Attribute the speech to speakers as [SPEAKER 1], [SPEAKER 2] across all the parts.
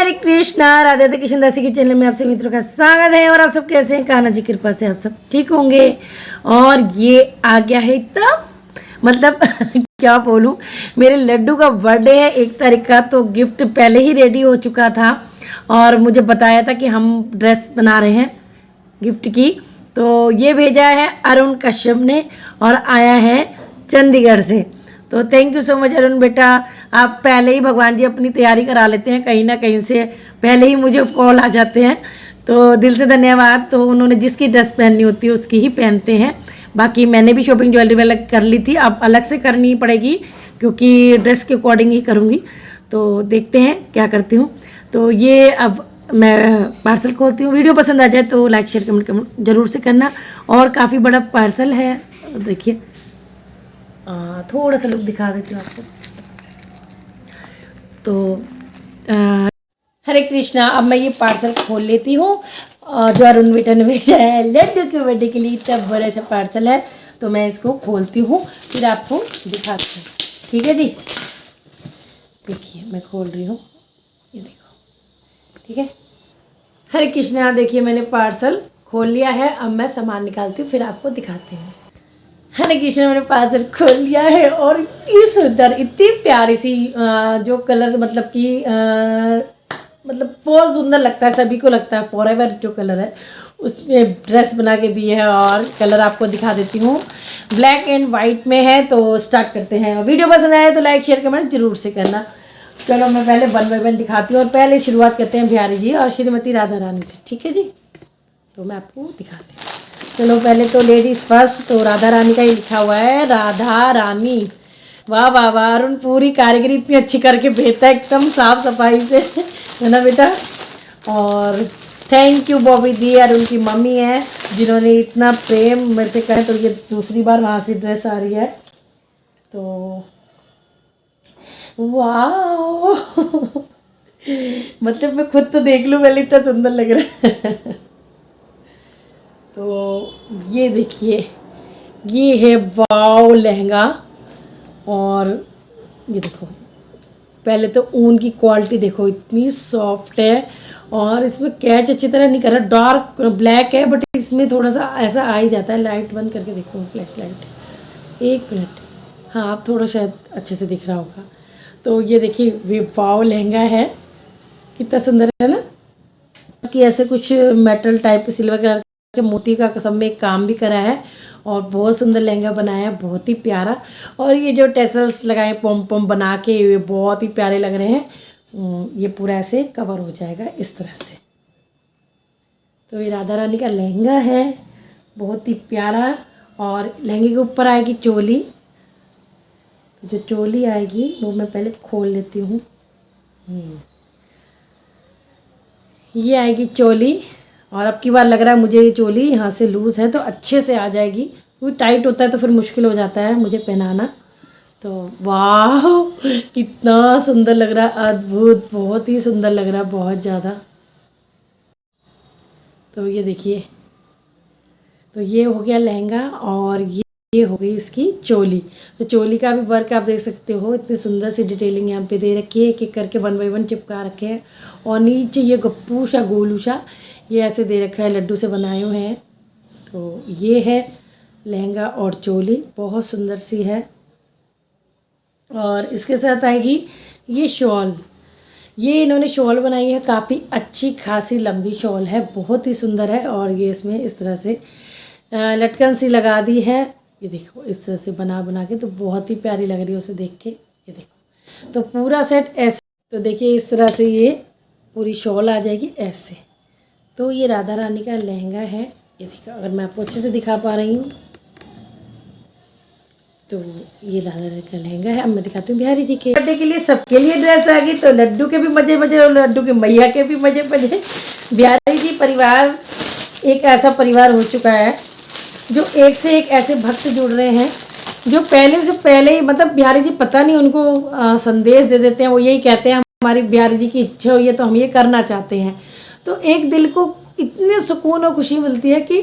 [SPEAKER 1] हरे कृष्णा, राधे राधे। कृष्ण दासी के चैनल में आपसे मित्रों का स्वागत है। और आप सब कैसे हैं? कान्हा जी कृपा से आप सब ठीक होंगे। और ये आ गया है इतना मतलब क्या बोलूँ, मेरे लड्डू का बर्थडे है 1 तारीख का, तो गिफ्ट पहले ही रेडी हो चुका था और मुझे बताया था कि हम ड्रेस बना रहे हैं गिफ्ट की। तो ये भेजा है अरुण कश्यप ने और आया है चंडीगढ़ से। तो thank you so much Arun बेटा, आप पहले ही भगवान जी अपनी तैयारी करा लेते हैं, कहीं ना कहीं से पहले ही मुझे कॉल आ जाते हैं, तो दिल से धन्यवाद। तो उन्होंने जिसकी ड्रेस पहननी होती है उसकी ही पहनते हैं। बाकी मैंने भी शॉपिंग ज्वेलरी वाला कर ली थी, अब अलग से करनी पड़ेगी क्योंकि ड्रेस के अकॉर्डिंग ही करूँगी। तो देखते हैं क्या करती हूँ। तो ये अब मैं पार्सल खोलती हूँ। वीडियो पसंद आ जाए तो लाइक शेयर कमेंट जरूर से करना। और काफ़ी बड़ा पार्सल है, देखिए थोड़ा सा लुक दिखा देती हूँ आपको। तो हरे कृष्णा, अब मैं ये पार्सल खोल लेती हूँ जो अरुण बेटा ने भेजा है लड्डू के बर्थडे के लिए। इतना बड़ा सा पार्सल है, तो मैं इसको खोलती हूँ फिर आपको दिखाती हूँ। ठीक है जी, देखिए मैं खोल रही हूँ, ये देखो। ठीक है, हरे कृष्णा, देखिए मैंने पार्सल खोल लिया है। अब मैं सामान निकालती हूँ फिर आपको दिखाती हूँ। हरे कृष्ण, मैंने पार्सल खोल लिया है और इतनी सुंदर, इतनी प्यारी सी जो कलर मतलब कि मतलब बहुत सुंदर लगता है, सभी को लगता है। फॉरएवर जो कलर है उसमें ड्रेस बना के दी है और कलर आपको दिखा देती हूँ, ब्लैक एंड वाइट में है। तो स्टार्ट करते हैं। वीडियो पसंद आए तो लाइक शेयर कमेंट जरूर से करना। चलो मैं पहले 1 बाय 1 दिखाती हूँ और पहले शुरुआत करते हैं बिहारी जी और श्रीमती राधा रानी से। ठीक है जी, तो मैं आपको दिखाती हूँ। चलो पहले तो लेडीज़ फर्स्ट, तो राधा रानी का ही लिखा हुआ है, राधा रानी। वाह वाह वाह, अरुण पूरी कारीगरी इतनी अच्छी करके भेजता है, एकदम साफ सफाई से, है ना बेटा। और थैंक यू बॉबी दी, अरुण की मम्मी है जिन्होंने इतना प्रेम मेरे से कहे। तो ये दूसरी बार वहाँ से ड्रेस आ रही है, तो वाह मतलब मैं खुद तो देख लूँ पहले, इतना सुंदर लग रहा है। तो ये देखिए, ये है वाव लहंगा। और ये देखो, पहले तो ऊन की क्वालिटी देखो, इतनी सॉफ्ट है और इसमें कैच अच्छी तरह नहीं कर रहा। डार्क ब्लैक है बट इसमें थोड़ा सा ऐसा आ ही जाता है। लाइट बंद करके देखो, फ्लैश लाइट, 1 मिनट, हाँ अब थोड़ा शायद अच्छे से दिख रहा होगा। तो ये देखिए, वे वाव लहंगा है, कितना सुंदर है ना। कि ऐसे कुछ मेटल टाइप सिल्वर कलर के मोती का सब में काम भी करा है और बहुत सुंदर लहंगा बनाया है, बहुत ही प्यारा। और ये जो टेसल्स लगाए पॉम पॉम बना के, ये बहुत ही प्यारे लग रहे हैं। ये पूरा ऐसे कवर हो जाएगा इस तरह से। तो ये राधा रानी का लहंगा है, बहुत ही प्यारा। और लहंगे के ऊपर आएगी चोली। तो जो चोली आएगी वो मैं पहले खोल लेती हूँ। ये आएगी चोली। और अब की बार लग रहा है मुझे ये चोली यहाँ से लूज़ है तो अच्छे से आ जाएगी, क्योंकि टाइट होता है तो फिर मुश्किल हो जाता है मुझे पहनाना। तो वाह कितना सुंदर लग रहा है, अद्भुत, बहुत ही सुंदर लग रहा है, बहुत ज़्यादा। तो ये देखिए, तो ये हो गया लहंगा और ये हो गई इसकी चोली। तो चोली का भी वर्क आप देख सकते हो, इतनी सुंदर सी डिटेलिंग यहाँ पे दे रखी है, एक एक करके 1 बाय 1 चिपका रखे हैं। और नीचे ये गप्पू सा गोलू सा ये ऐसे दे रखा है, लड्डू से बनाए हुए हैं। तो ये है लहंगा और चोली, बहुत सुंदर सी है। और इसके साथ आएगी ये शॉल। ये इन्होंने शॉल बनाई है, काफ़ी अच्छी खासी लंबी शॉल है, बहुत ही सुंदर है। और ये इसमें इस तरह से लटकन सी लगा दी है, ये देखो इस तरह से बना बना के, तो बहुत ही प्यारी लग रही है उसे देख के। ये देखो, तो पूरा सेट ऐसे, तो देखिए इस तरह से ये पूरी शॉल आ जाएगी ऐसे। तो ये राधा रानी का लहंगा है, ये देखो, अगर मैं आपको अच्छे से दिखा पा रही हूँ तो ये राधा रानी का लहंगा है। अब मैं दिखाती हूँ बिहारी जी के बर्थडे के लिए, सबके लिए ड्रेस आ गई। तो लड्डू के भी मजे मजे और लड्डू के मैया के भी मजे मजे। बिहारी जी परिवार एक ऐसा परिवार हो चुका है जो एक से एक ऐसे भक्त जुड़ रहे हैं जो पहले से पहले ही, मतलब बिहारी जी पता नहीं उनको संदेश दे देते हैं, वो यही कहते हैं हमारी बिहारी जी की इच्छा हुई है तो हम ये करना चाहते हैं। तो एक दिल को इतने सुकून और खुशी मिलती है कि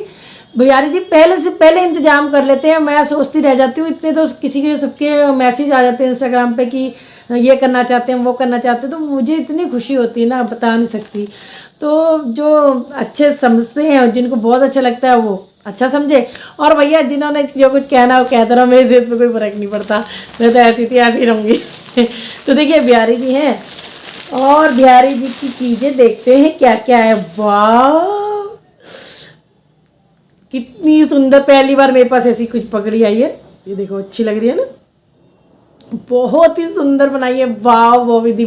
[SPEAKER 1] बिहारी जी पहले से पहले इंतजाम कर लेते हैं। मैं सोचती रह जाती हूँ, इतने तो किसी के सबके मैसेज आ जाते हैं इंस्टाग्राम पे कि ये करना चाहते हैं, वो करना चाहते हैं, तो मुझे इतनी खुशी होती है ना, बता नहीं सकती। तो जो अच्छे समझते हैं और जिनको बहुत अच्छा लगता है वो अच्छा समझे, और भैया जिन्होंने जो कुछ कहना वो कहते रहो, मेरे सेहत पे कोई फ़र्क नहीं पड़ता, मैं तो ऐसी थी ऐसी रहूँगी। तो देखिए बिहारी जी हैं, और बिहारी जी की चीज़ें देखते हैं क्या क्या है। वाह कितनी सुंदर, पहली बार मेरे पास ऐसी कुछ पकड़ी आई है। ये देखो अच्छी लग रही है ना, बहुत ही सुंदर बनाई है। वाह वाह विधि,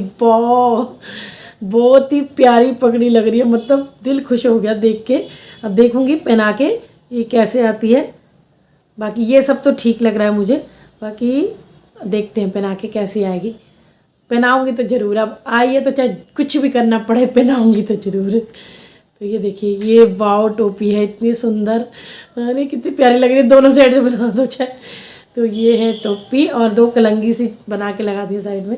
[SPEAKER 1] बहुत ही प्यारी पगड़ी लग रही है, मतलब दिल खुश हो गया देख के। अब देखूंगी पहना के ये कैसे आती है। बाकी ये सब तो ठीक लग रहा है मुझे, बाकी देखते हैं पहना के कैसी आएगी। पहनाऊंगी तो ज़रूर, अब आई है तो चाहे कुछ भी करना पड़े पहनाऊंगी तो ज़रूर। तो ये देखिए, ये वाव टोपी है, इतनी सुंदर, अरे कितनी प्यारी लग रही है, दोनों साइड से बना दो चाहे। तो ये है टोपी, और 2 कलंगी सी बना के लगा दी साइड में।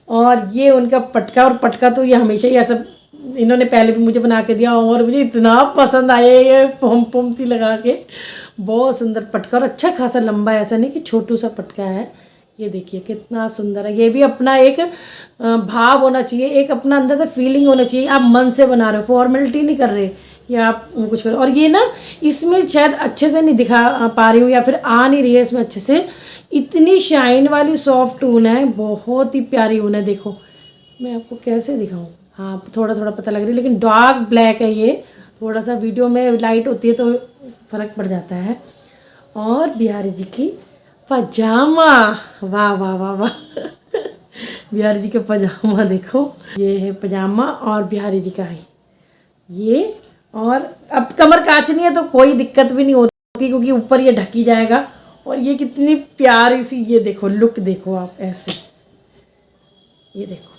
[SPEAKER 1] और ये उनका पटका, और पटका तो ये हमेशा ही ऐसा इन्होंने पहले भी मुझे बना के दिया, और मुझे इतना पसंद आया ये पम सी लगा के। बहुत सुंदर पटका, और अच्छा खासा लंबा है, ऐसा नहीं कि छोटू सा पटका है। ये देखिए कितना सुंदर है। ये भी अपना एक भाव होना चाहिए, एक अपना अंदर से फीलिंग होना चाहिए। आप मन से बना रहे हो, फॉर्मेलिटी नहीं कर रहे कि आप कुछ करो। और ये ना इसमें शायद अच्छे से नहीं दिखा पा रही हूँ, या फिर आ नहीं रही है इसमें अच्छे से, इतनी शाइन वाली सॉफ्ट ऊन है, बहुत ही प्यारी ऊन है। देखो मैं आपको कैसे दिखाऊँ, हाँ थोड़ा थोड़ा पता लग रही है, लेकिन डार्क ब्लैक है ये, थोड़ा सा वीडियो में लाइट होती है तो फ़र्क पड़ जाता है। और बिहारी जी की पजामा, वाह वाह वाह वाह बिहारी जी का पजामा देखो, ये है पजामा, और बिहारी जी का है ये। और अब कमर काचनी है तो कोई दिक्कत भी नहीं होती, क्योंकि ऊपर ये ढकी जाएगा। और ये कितनी प्यारी सी, ये देखो लुक देखो आप, ऐसे ये देखो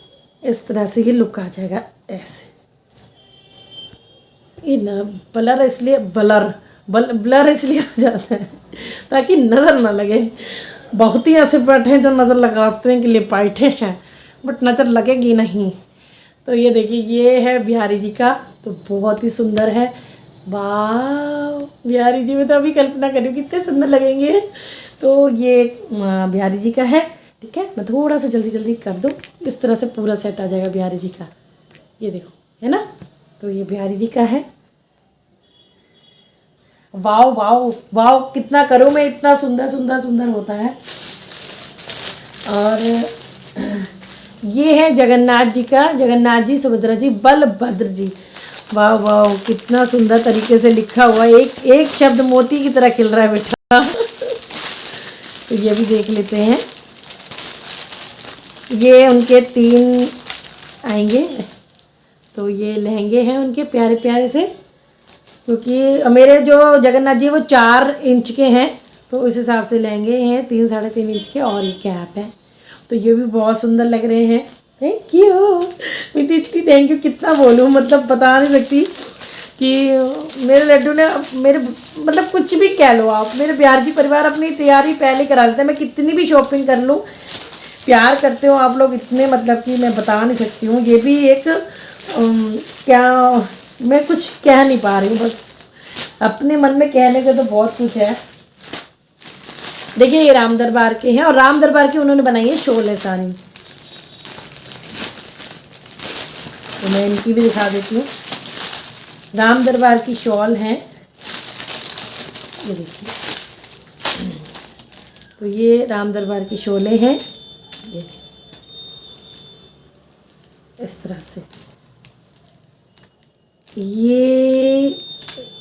[SPEAKER 1] इस तरह से ये लुक आ जाएगा ऐसे। ये ना ब्लर इसलिए ब्लर इसलिए आ जाता है ताकि नज़र ना लगे। बहुत ही ऐसे बैठे हैं जो नज़र लगाते हैं कि ले बैठे हैं, बट नज़र लगेगी नहीं। तो ये देखिए ये है बिहारी जी का, तो बहुत ही सुंदर है। वाह बिहारी जी में तो अभी कल्पना करूँ कितने सुंदर लगेंगे। तो ये बिहारी जी का है, ठीक है। मैं थोड़ा सा जल्दी जल्दी कर दूँ, इस तरह से पूरा सेट आ जाएगा बिहारी जी का। ये देखो है ना, तो ये बिहारी जी का है। वाव वाव वाव, कितना करूँ मैं, इतना सुंदर सुंदर सुंदर होता है। और ये है जगन्नाथ जी का, जगन्नाथ जी, सुभद्रा जी, बलभद्र जी। वाह वाह कितना सुंदर तरीके से लिखा हुआ है, एक एक शब्द मोती की तरह खिल रहा है बेटा। तो ये भी देख लेते हैं। ये उनके 3 आएंगे, तो ये लहंगे हैं उनके प्यारे प्यारे से, क्योंकि मेरे जो जगन्नाथ जी वो 4 इंच के हैं, तो उस हिसाब से लहंगे हैं 3 साढ़े 3 इंच के, और ये कैप है। तो ये भी बहुत सुंदर लग रहे हैं। थैंक यू मैं इतनी थैंक यू कितना बोलूँ, मतलब बता नहीं सकती कि मेरे लड्डू ने मेरे, मतलब कुछ भी कह लो आप, मेरे बिहार जी परिवार अपनी तैयारी पहले करा लेते हैं। मैं कितनी भी शॉपिंग कर लूँ, प्यार करते हो आप लोग इतने, मतलब कि मैं बता नहीं सकती हूँ। ये भी एक क्या, मैं कुछ कह नहीं पा रही हूँ, बस अपने मन में कहने का तो बहुत कुछ है। देखिए ये राम दरबार के हैं, और राम दरबार की उन्होंने बनाई है शॉल है सारी, तो मैं इनकी भी दिखा देती हूँ। राम दरबार की शॉल है, ये देखिए, तो ये राम दरबार की शॉलें हैं, ये इस तरह से। ये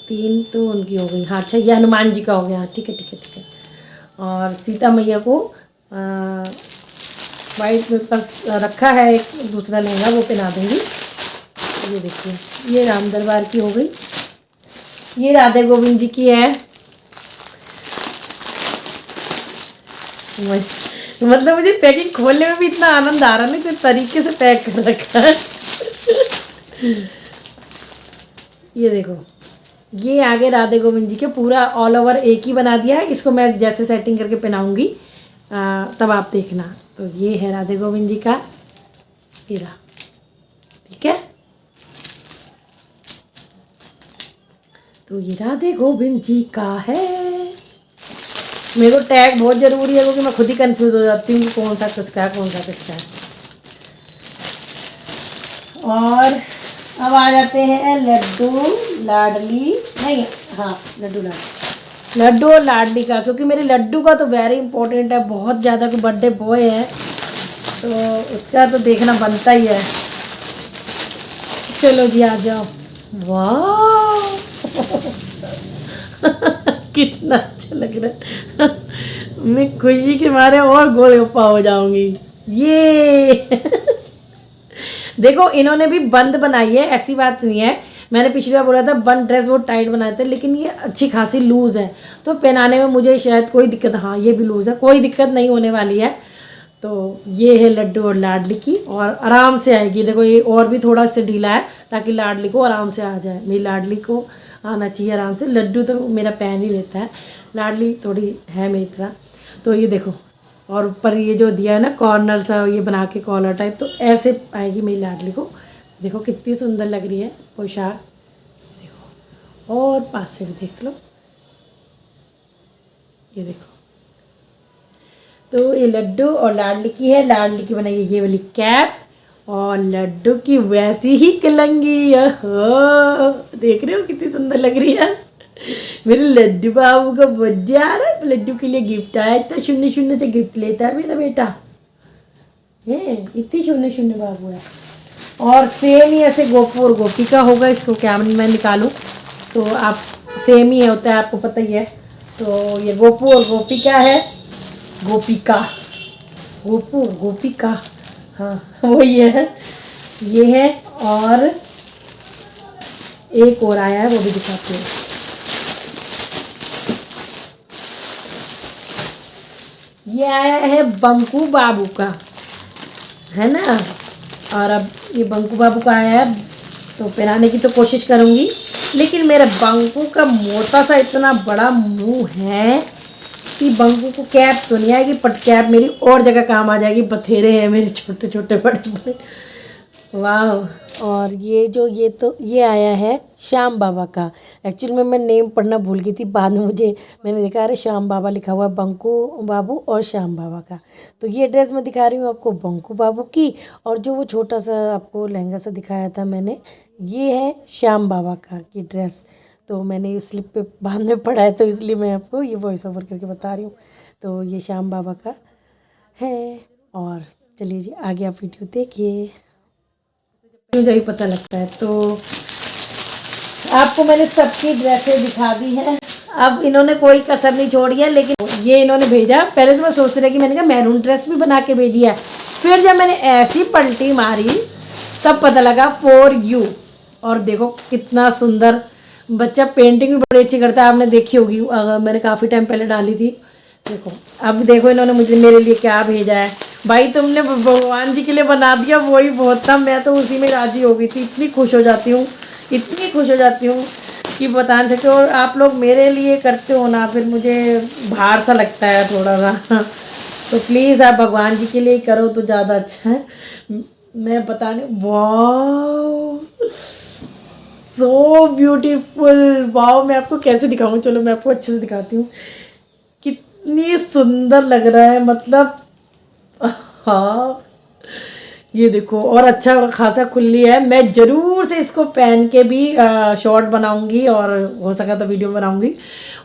[SPEAKER 1] 3 तो उनकी हो गई, हाँ अच्छा ये हनुमान जी का हो गया, ठीक है ठीक है ठीक है। और सीता मैया को वाइट में पास रखा है, एक दूसरा लहंगा वो पहना दूँगी। ये देखिए ये राम दरबार की हो गई, ये राधे गोविंद जी की है। मतलब मुझे पैकिंग खोलने में भी इतना आनंद आ रहा है ना, किस तरीके से पैक कर रखा है। ये देखो ये आगे राधे गोविंद जी के पूरा ऑल ओवर एक ही बना दिया है। इसको मैं जैसे सेटिंग करके पहनाऊंगी तब आप देखना। तो ये है राधे गोविंद जी का हीरा, ठीक है। तो ये राधे गोविंद जी का है। मेरे को टैग बहुत ज़रूरी है क्योंकि मैं खुद ही कंफ्यूज हो जाती हूँ कि कौन सा किसका है, कौन सा किसका है। और अब आ जाते हैं लड्डू लाडली, नहीं हाँ लड्डू और लाडली का, क्योंकि मेरे लड्डू का तो वेरी इंपॉर्टेंट है बहुत ज़्यादा, कि बर्थडे बॉय है तो उसका तो देखना बनता ही है। चलो जी आ जाओ। वाह कितना अच्छा लग रहा है। मैं खुशी के मारे और गोलगप्पा हो जाऊंगी। ये देखो इन्होंने भी बंद बनाई है, ऐसी बात नहीं है। मैंने पिछली बार बोला था बंद ड्रेस वो टाइट बनाए थे, लेकिन ये अच्छी खासी लूज़ है तो पहनाने में मुझे शायद कोई दिक्कत, हाँ ये भी लूज़ है, कोई दिक्कत नहीं होने वाली है। तो ये है लड्डू और लाडली की, और आराम से आएगी। देखो ये और भी थोड़ा सा ढीला है ताकि लाडली को आराम से आ जाए। मेरी लाडली को आना चाहिए आराम से, लड्डू तो मेरा पहन ही लेता है, लाडली थोड़ी है मेरी तरह। तो ये देखो, और ऊपर ये जो दिया है ना कॉर्नर सा ये बना के कॉलर टाइप, तो ऐसे आएगी मेरी लाडली को। देखो कितनी सुंदर लग रही है पोशाक, देखो और पास से भी देख लो, ये देखो। तो ये लड्डू और लाडली की है, लाडली की बनाई है ये वाली कैप, और लड्डू की वैसी ही कलंगी। ओहो देख रहे हो कितनी सुंदर लग रही है। मेरे लड्डू बाबू का बर्थडे आ रहा है, लड्डू के लिए गिफ्ट आया, इतना शून्य शून्य से गिफ्ट लेता है मेरा बेटा, ये इतनी शून्य शून्य बाबू है। और सेम ही ऐसे गोपू और गोपी का होगा, इसको क्या मैं निकालूं, तो आप सेम ही होता है आपको पता ही है। तो ये गोपू और गोपी का है, गोपिका, गोपू और गोपिका, हाँ वही है ये है। और एक और आया है वो भी दिखाते हैं। ये आया है बंकू बाबू का, है ना। और अब ये बंकू बाबू का आया है तो पहनाने की तो कोशिश करूँगी, लेकिन मेरे बंकू का मोटा सा इतना बड़ा मुंह है कि बंकू को कैप तो नहीं आएगी, बट कैप मेरी और जगह काम आ जाएगी। बथेरे हैं मेरे छोटे छोटे बड़े बड़े, वाह। और ये आया है श्याम बाबा का। एक्चुअली में मैं नेम पढ़ना भूल गई थी, बाद में मैंने देखा अरे श्याम बाबा लिखा हुआ है, बंकू बाबू और श्याम बाबा का। तो ये ड्रेस मैं दिखा रही हूँ आपको बंकू बाबू की, और जो वो छोटा सा आपको लहंगा सा दिखाया था मैंने, ये है श्याम बाबा का की ड्रेस। तो मैंने इस स्लिप पे बाद में पढ़ा है तो इसलिए मैं आपको ये वॉइस ओवर करके बता रही हूँ। तो ये श्याम बाबा का है। और चलिए जी आगे आप वीडियो देखिए, मुझे ही पता लगता है। तो आपको मैंने सबकी ड्रेसें दिखा दी हैं, अब इन्होंने कोई कसर नहीं छोड़ी है। लेकिन ये इन्होंने भेजा, पहले तो मैं सोचती रही कि मैंने कहा मैरून ड्रेस भी बना के भेजी है, फिर जब मैंने ऐसी पलटी मारी तब पता लगा फॉर यू। और देखो कितना सुंदर बच्चा, पेंटिंग भी बड़ी अच्छी करता है, आपने देखी होगी, मैंने काफ़ी टाइम पहले डाली थी। देखो अब देखो इन्होंने मेरे लिए क्या भेजा है। भाई तुमने भगवान जी के लिए बना दिया, वही बहुत था, मैं तो उसी में राजी हो गई थी। इतनी खुश हो जाती हूँ, इतनी खुश हो जाती हूँ कि बता नहीं सकते। और आप लोग मेरे लिए करते हो ना, फिर मुझे भार सा लगता है थोड़ा सा। तो प्लीज़ आप भगवान जी के लिए करो तो ज़्यादा अच्छा है। मैं बता नहीं, वाह सो ब्यूटीफुल, वाह। मैं आपको कैसे दिखाऊँ, चलो मैं आपको अच्छे से दिखाती हूँ, कितनी सुंदर लग रहा है, मतलब हाँ ये देखो। और अच्छा खासा खुली है, मैं ज़रूर से इसको पहन के भी शॉर्ट बनाऊंगी, और हो सका तो वीडियो बनाऊंगी।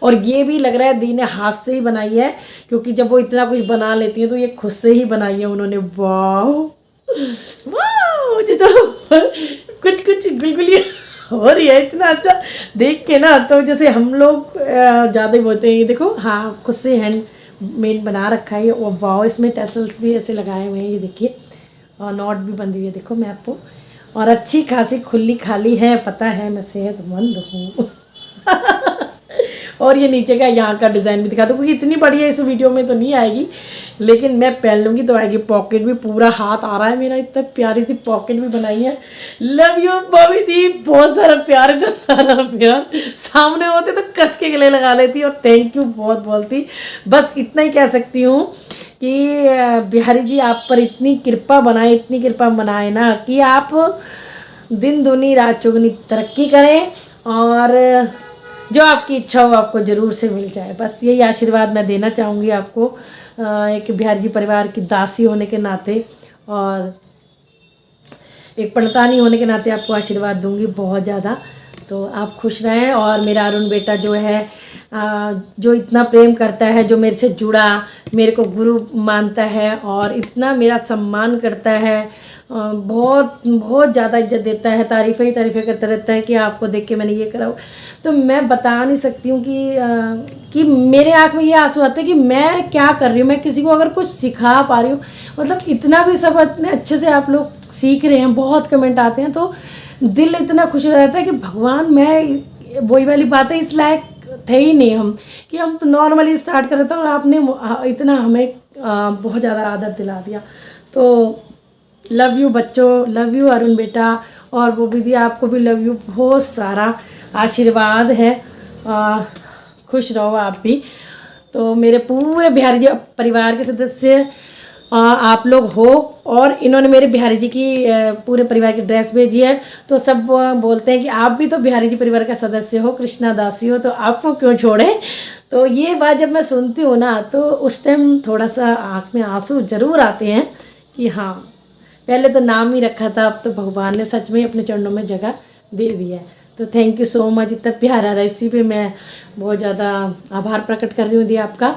[SPEAKER 1] और ये भी लग रहा है दी ने हाथ से ही बनाई है, क्योंकि जब वो इतना कुछ बना लेती हैं तो ये खुद से ही बनाई है उन्होंने। वाह वाह, मुझे तो कुछ कुछ गुलगुलियाँ हो रही है, इतना अच्छा देख के ना। तो जैसे हम लोग ज़्यादा ही बोलते हैं, ये देखो हाँ खुद से हैंड मेड बना रखा है। और वाह इसमें टैसल्स भी ऐसे लगाए हुए हैं, ये देखिए, और नॉट भी बंधी हुई है, देखो मैं आपको। और अच्छी खासी खुली खाली है, पता है मैं सेहतमंद हूँ। और ये नीचे का यहाँ का डिज़ाइन भी दिखा दो, क्योंकि इतनी बड़ी है इस वीडियो में तो नहीं आएगी, लेकिन मैं पहन लूँगी तो आएगी। पॉकेट भी पूरा हाथ आ रहा है मेरा, इतना प्यारी सी पॉकेट भी बनाई है। लव यू बॉबी दी, बहुत सारा प्यार, इतना सारा प्यार। सामने होते तो कस के गले लगा लेती, और थैंक यू बहुत बोलती। बस इतना ही कह सकती हूँ कि बिहारी जी आप पर इतनी कृपा बनाए, इतनी कृपा बनाए ना, कि आप दिन दूनी रात चौगुनी तरक्की करें। और जो आपकी इच्छा हो आपको ज़रूर से मिल जाए। बस यही आशीर्वाद मैं देना चाहूँगी आपको, एक बिहारी जी परिवार की दासी होने के नाते और एक पंडितानी होने के नाते आपको आशीर्वाद दूंगी बहुत ज़्यादा। तो आप खुश रहें। और मेरा अरुण बेटा जो है जो इतना प्रेम करता है, जो मेरे से जुड़ा, मेरे को गुरु मानता है और इतना मेरा सम्मान करता है, बहुत बहुत ज़्यादा इज्जत देता है, तारीफ़ें ही तारीफ़ें करता रहता है कि आपको देख के मैंने ये करा। तो मैं बता नहीं सकती हूँ कि मेरे आँख में ये आंसू आते हैं कि मैं क्या कर रही हूँ, मैं किसी को अगर कुछ सिखा पा रही हूँ। मतलब इतना भी सब इतने अच्छे से आप लोग सीख रहे हैं, बहुत कमेंट आते हैं, तो दिल इतना खुश हो जाता है कि भगवान, मैं वही वाली बात है, इस लायक थे ही नहीं हम कि हम तो नॉर्मली स्टार्ट कर रहे थे और आपने इतना हमें बहुत ज़्यादा आदर दिला दिया। तो लव यू बच्चों, लव यू अरुण बेटा, और वो भी आपको भी लव यू, बहुत सारा आशीर्वाद है, खुश रहो आप भी। तो मेरे पूरे बिहारी जी परिवार के सदस्य आप लोग हो, और इन्होंने मेरे बिहारी जी की पूरे परिवार की ड्रेस भेजी है, तो सब बोलते हैं कि आप भी तो बिहारी जी परिवार का सदस्य हो, कृष्णा दासी हो, तो आपको क्यों छोड़ें। तो ये बात जब मैं सुनती हूँ ना, तो उस टाइम थोड़ा सा आँख में आंसू ज़रूर आते हैं कि हाँ, पहले तो नाम ही रखा था, अब तो भगवान ने सच में अपने चरणों में जगह दे दी है। तो थैंक यू सो मच, इतना प्यारा रेसिपी, मैं बहुत ज़्यादा आभार प्रकट कर रही हूँ दी आपका।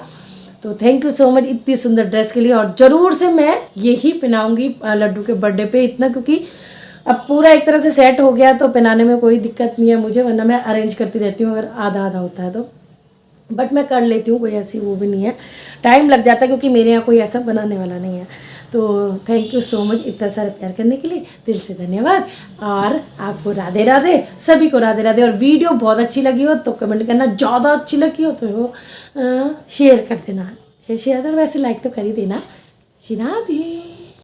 [SPEAKER 1] तो थैंक यू सो मच इतनी सुंदर ड्रेस के लिए, और ज़रूर से मैं यही पहनाऊँगी लड्डू के बर्थडे पे इतना, क्योंकि अब पूरा एक तरह से सेट हो गया तो पहनाने में कोई दिक्कत नहीं है मुझे, वरना मैं अरेंज करती रहती हूँ अगर आधा आधा होता है तो, बट मैं कर लेती हूँ, कोई ऐसी वो भी नहीं है, टाइम लग जाता है क्योंकि मेरे यहाँ कोई ऐसा बनाने वाला नहीं है। तो थैंक यू सो मच इतना सारा प्यार करने के लिए, दिल से धन्यवाद। और आपको राधे राधे, सभी को राधे राधे। और वीडियो बहुत अच्छी लगी हो तो कमेंट करना, ज़्यादा अच्छी लगी हो तो शेयर कर देना, शेयर वैसे लाइक तो कर ही देना। राधे।